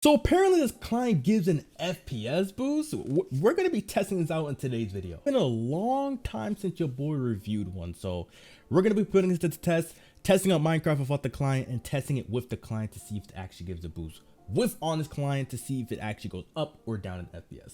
So apparently this client gives an FPS boost. We're going to be testing this out in today's video. It's been a long time since your boy reviewed one, so we're going to be putting this to the test, testing out Minecraft without the client and testing it with the client to see if it actually gives a boost with on this client to see if it actually goes up or down in FPS.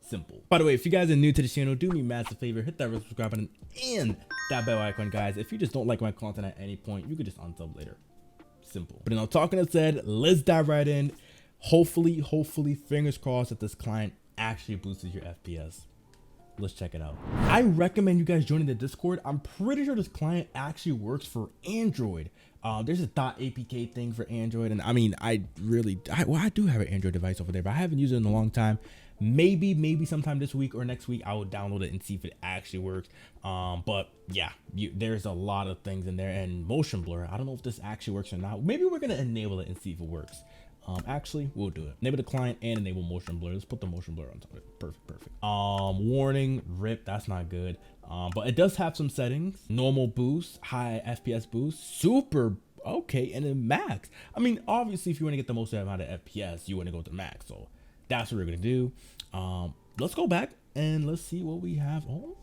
Simple. By the way, if you guys are new to the channel, do me a massive favor, hit that subscribe button and that bell icon, guys. If you just don't like my content at any point, you could just unsub later. Simple. But enough talking that said, let's dive right in. Hopefully, fingers crossed that this client actually boosts your FPS. Let's check it out. I recommend you guys joining the Discord. I'm pretty sure this client actually works for Android. There's a .apk thing for Android, and I mean, I do have an Android device over there, but I haven't used it in a long time. Maybe sometime this week or next week I will download it and see if it actually works. But yeah, there's a lot of things in there, and motion blur. I don't know if this actually works or not. Maybe we're gonna enable it and see if it works. Actually, we'll do it. Enable the client and enable motion blur. Let's put the motion blur on top of it. Perfect. Warning, rip, that's not good. But it does have some settings. Normal boost, high FPS boost, super, okay, and then max. I mean, obviously, if you want to get the most amount of FPS, you want to go to max. So that's what we're gonna do. Let's go back and let's see what we have. Oh,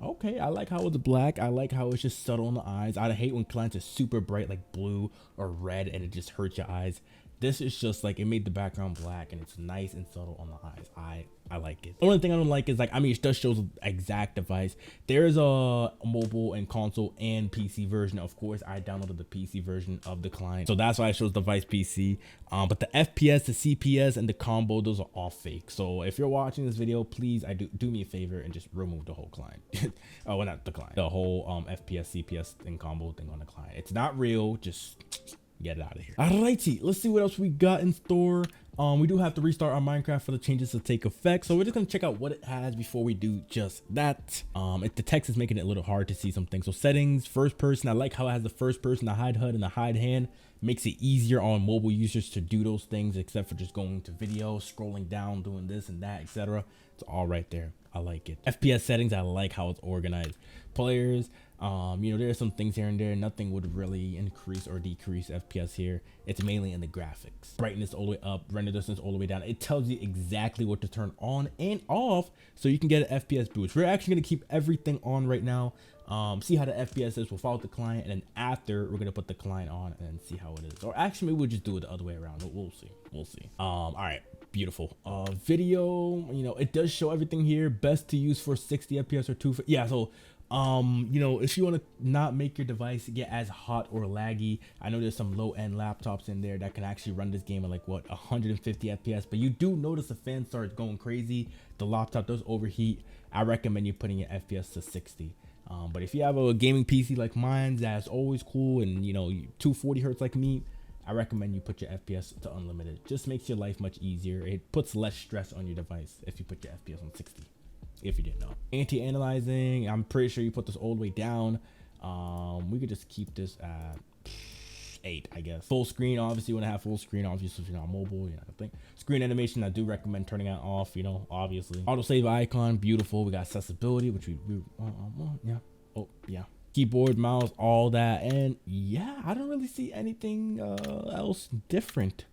okay, I like how it's black. I like how it's just subtle on the eyes. I hate when clients are super bright like blue or red and it just hurts your eyes. This is just like, it made the background black and it's nice and subtle on the eyes. I like it. The only thing I don't like is like, I mean, it does show the exact device. There is a mobile and console and PC version. Of course, I downloaded the PC version of the client, so that's why it shows device PC. But the FPS, the CPS, and the combo, those are all fake. So if you're watching this video, please, do me a favor and just remove the whole client. Oh, well, not the client, the whole FPS, CPS, and combo thing on the client. It's not real. Just get it out of here. Alrighty, let's see what else we got in store. We do have to restart our Minecraft for the changes to take effect, so we're just gonna check out what it has before we do just that. The text is making it a little hard to see some things. So settings, first person. I like how it has the first person, the hide HUD, and the hide hand. Makes it easier on mobile users to do those things, except for just going to video, scrolling down, doing this and that, etc. It's all right there. I like it. FPS settings, I like how it's organized. Players, you know, there are some things here and there. Nothing would really increase or decrease FPS here. It's mainly in the graphics. Brightness all the way up, render distance all the way down. It tells you exactly what to turn on and off so you can get an FPS boost. We're actually going to keep everything on right now. See how the FPS is without the client, and then after we're gonna put the client on and see how it is. Or actually, maybe we'll just do it the other way around. We'll see. All right, beautiful. Video, you know, it does show everything here. Best to use for 60 FPS or 250. Yeah, so you know, if you want to not make your device get as hot or laggy, I know there's some low-end laptops in there that can actually run this game at like what, 150 FPS, but you do notice the fan starts going crazy, the laptop does overheat. I recommend you putting your FPS to 60. But if you have a gaming PC like mine that's always cool and, you know, 240 hertz like me, I recommend you put your FPS to unlimited. Just makes your life much easier. It puts less stress on your device if you put your FPS on 60, if you didn't know. Anti-analyzing, I'm pretty sure you put this all the way down. We could just keep this at 8, I guess. Full screen, obviously you want to have full screen, obviously if you're not mobile, you know, I think. Screen animation, I do recommend turning it off, you know, obviously. Autosave icon, beautiful. We got accessibility, which yeah. Oh, yeah. Keyboard, mouse, all that. And yeah, I don't really see anything else different.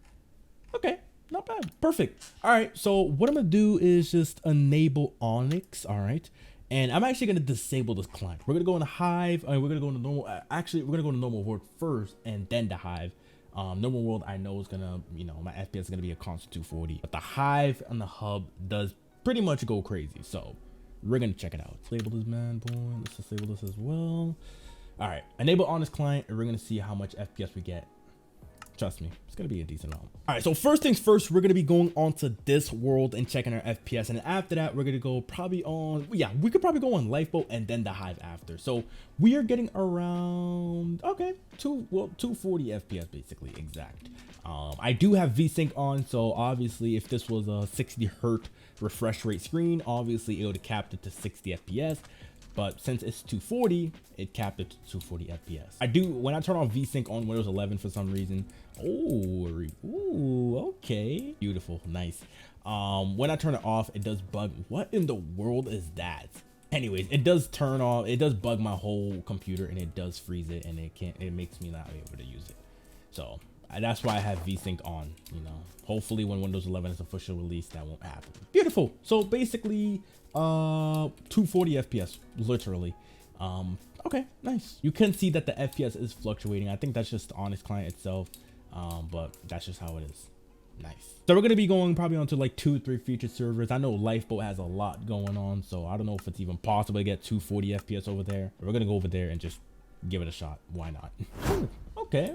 Okay, not bad. Perfect. All right, so what I'm gonna do is just enable Onyx, all right? And I'm actually going to disable this client. We're going to go into Hive. We're going to go into normal. Actually, we're going to go into normal world first and then the Hive. Normal world, I know is going to, you know, my FPS is going to be a constant 240. But the Hive and the hub does pretty much go crazy. So we're going to check it out. Disable this man, boy. Let's disable this as well. All right. Enable on this client and we're going to see how much FPS we get. Trust me, it's gonna be a decent amount. All right, so first things first, we're gonna be going onto this world and checking our FPS, and after that, we're gonna go probably on, yeah, we could probably go on Lifeboat and then the Hive after. So we are getting around, okay, 240 FPS basically, exact. I do have VSync on, so obviously if this was a 60 hertz refresh rate screen, obviously it would have capped it to 60 FPS. But since it's 240, it capped it to 240 FPS. I do, when I turn on VSync on Windows 11 for some reason, ooh, okay. Beautiful, nice. When I turn it off, it does bug. What in the world is that? Anyways, it does turn off, it does bug my whole computer and it does freeze it and it makes me not be able to use it. So That's why I have VSync on, you know. Hopefully when Windows 11 is officially released, that won't happen. Beautiful. So basically 240 FPS, literally. Okay, nice. You can see that the FPS is fluctuating. I think that's just the Honest Client itself, but that's just how it is. Nice. So we're gonna be going probably onto like 2 or 3 featured servers. I know Lifeboat has a lot going on, so I don't know if it's even possible to get 240 FPS over there. We're gonna go over there and just give it a shot. Why not? Okay.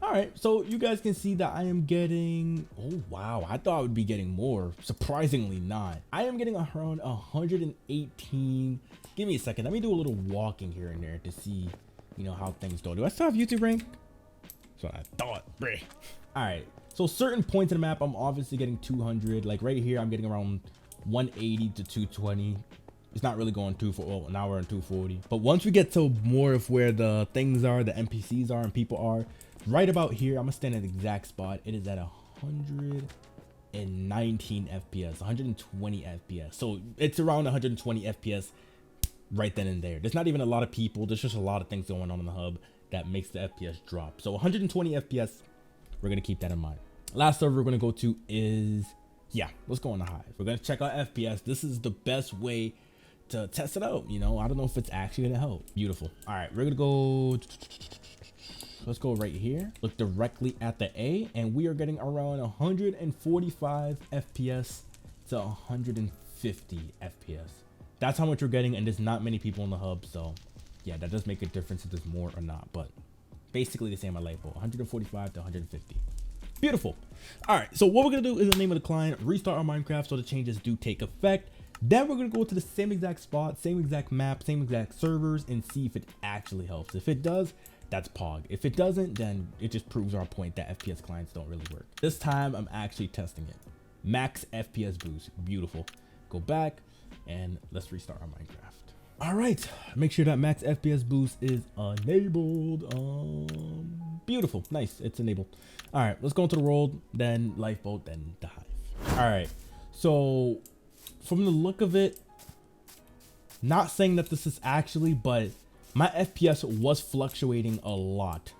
All right, so you guys can see that I am getting, oh wow, I thought I would be getting more. Surprisingly not. I am getting around 118. Give me a second. Let me do a little walking here and there to see, you know, how things go. Do I still have YouTube rank? That's what I thought, bruh. All right, so certain points in the map, I'm obviously getting 200. Like right here, I'm getting around 180 to 220. It's not really going too far. Well, now we're in 240. But once we get to more of where the things are, the NPCs are, and people are, right about here, I'm gonna stand at the exact spot. It is at 119 FPS, 120 FPS. So it's around 120 FPS right then and there. There's not even a lot of people. There's just a lot of things going on in the hub that makes the FPS drop. So 120 FPS, we're gonna keep that in mind. Last server we're gonna go to is, yeah, let's go on the Hive. We're gonna check out FPS. This is the best way to test it out. You know, I don't know if it's actually gonna help. Beautiful. All right, we're gonna go, let's go right here, look directly at the A, and we are getting around 145 FPS to 150 FPS. That's how much we're getting, and there's not many people in the hub, so yeah, that does make a difference if there's more or not, but basically the same at Lifeboat, 145 to 150. Beautiful. All right, so what we're gonna do is the name of the client, restart our Minecraft so the changes do take effect. Then we're gonna go to the same exact spot, same exact map, same exact servers, and see if it actually helps. If it does, that's Pog. If it doesn't, then it just proves our point that FPS clients don't really work. This time I'm actually testing it. Max FPS boost. Beautiful. Go back and let's restart our Minecraft. All right, make sure that max FPS boost is enabled. Beautiful, nice, it's enabled. All right, let's go into the world, then Lifeboat, then the Hive. All right, so from the look of it, not saying that this is actually, but my FPS was fluctuating a lot,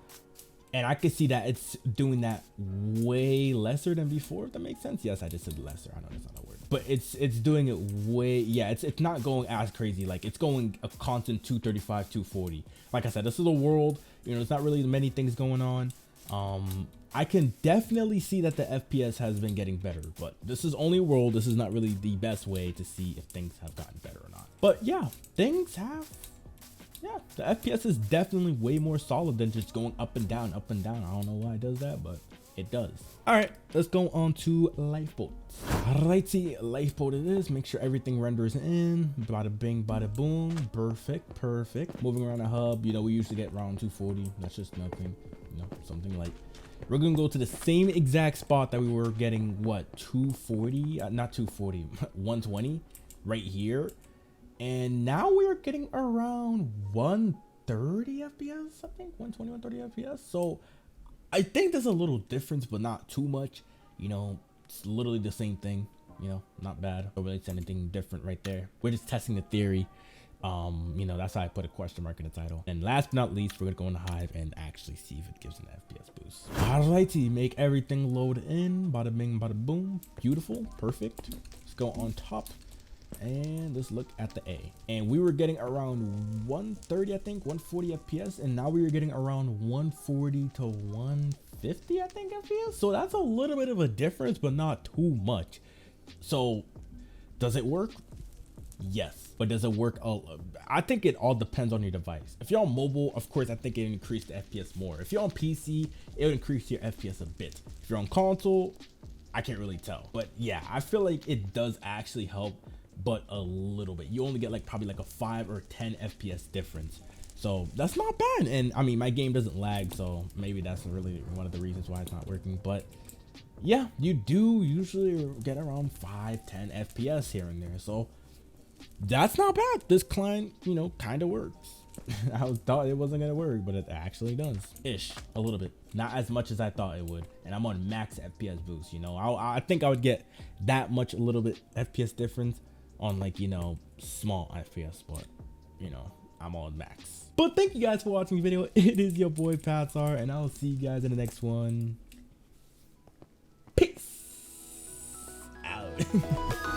and I can see that it's doing that way lesser than before, if that makes sense. Yes, I just said lesser. I know that's not a word, but it's doing it way, yeah, it's not going as crazy. Like it's going a constant 235, 240. Like I said, this is a world, you know, there's not really many things going on. I can definitely see that the FPS has been getting better, but this is only a world. This is not really the best way to see if things have gotten better or not. But yeah, things have, yeah, the FPS is definitely way more solid than just going up and down, up and down. I don't know why it does that, but it does. All right, let's go on to Lifeboat. Alrighty, Lifeboat it is. Make sure everything renders in. Bada bing, bada boom. Perfect, perfect. Moving around the hub, you know, we usually get around 240. That's just nothing, you know, something like. We're gonna go to the same exact spot that we were getting, what, 240? Not 240, 120 right here. And now we're getting around 130 FPS, I think, 120, 130 FPS. So I think there's a little difference, but not too much. You know, it's literally the same thing, you know, not bad. Don't really say anything different right there. We're just testing the theory. You know, that's why I put a question mark in the title. And last but not least, we're gonna go in the Hive and actually see if it gives an FPS boost. Alrighty, make everything load in. Bada bing, bada boom. Beautiful, perfect. Let's go on top and let's look at the A. And we were getting around 130, I think, 140 FPS, and now we are getting around 140 to 150, I think, FPS. So that's a little bit of a difference, but not too much. So does it work? Yes, but does it work? I think it all depends on your device. If you're on mobile, of course, I think it increase the FPS more. If you're on PC, it would increase your FPS a bit. If you're on console, I can't really tell. But yeah, I feel like it does actually help, but a little bit. You only get like probably like a 5 or 10 FPS difference. So that's not bad. And I mean, my game doesn't lag, so maybe that's really one of the reasons why it's not working. But yeah, you do usually get around 5-10 FPS here and there. So that's not bad. This client, you know, kind of works. I thought it wasn't gonna work, but it actually does ish, a little bit, not as much as I thought it would. And I'm on max FPS boost, you know. I think I would get that much, a little bit FPS difference on, like, you know, small FPS, but you know, I'm on max. But thank you guys for watching the video. It is your boy Patsar, and I'll see you guys in the next one. out.